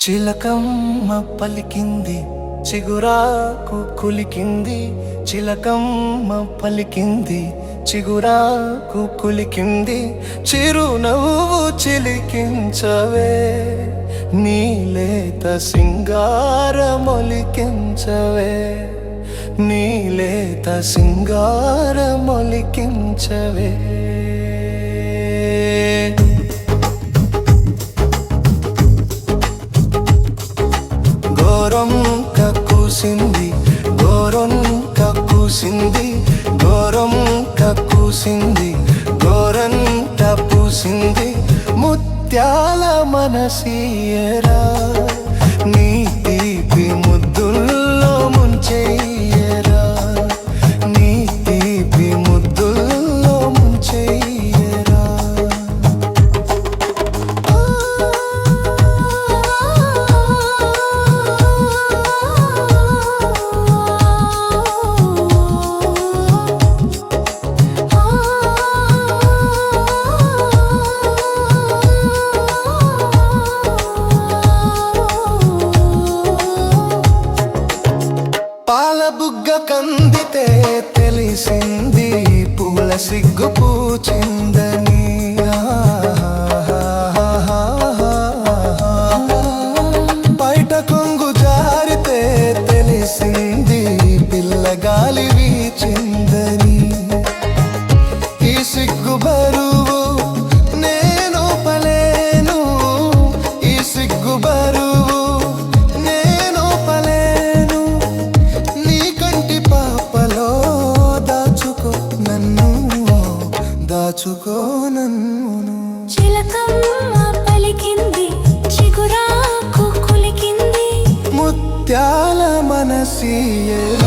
చిలకమ్మ పలికింది చిగురాకు కులికింది, చిలకమ్మ పలికింది చిగురాకు కులికింది. చిరునవ్వు చిలికించవే, నీలేత సింగారమొలికించవే, నీలేత సింగారమొలికించవే. గోరొంక కూసింది, గోరొంక కూసింది, గోరొంక కూసింది, గోరంట పూసింది. ముత్యాల మనసీయరా, నీ తీపి ముద్దుల్లో ముంచెయ్యరా, నీ తీపి ముద్దుల్లో ముంచెయ్యరా. పాల బుగ్గ కందితే తెలిసింది, పూల సిగ్గు పూచిందని. బయట కొంగు జారితే తెలిసింది, పిల్లగాలి వీచిందని. ఈ సిగ్గు బరువు నేను పలేను, ఈ సిగ్గు బరువు నేను పలేను. నీ కంటి పాపలో దాచుకో నన్ను, దాచుకో నన్ను. చిలకమ్మ పలికింది చిగురాకు కులికింది, ముత్యాల మనసీయరా.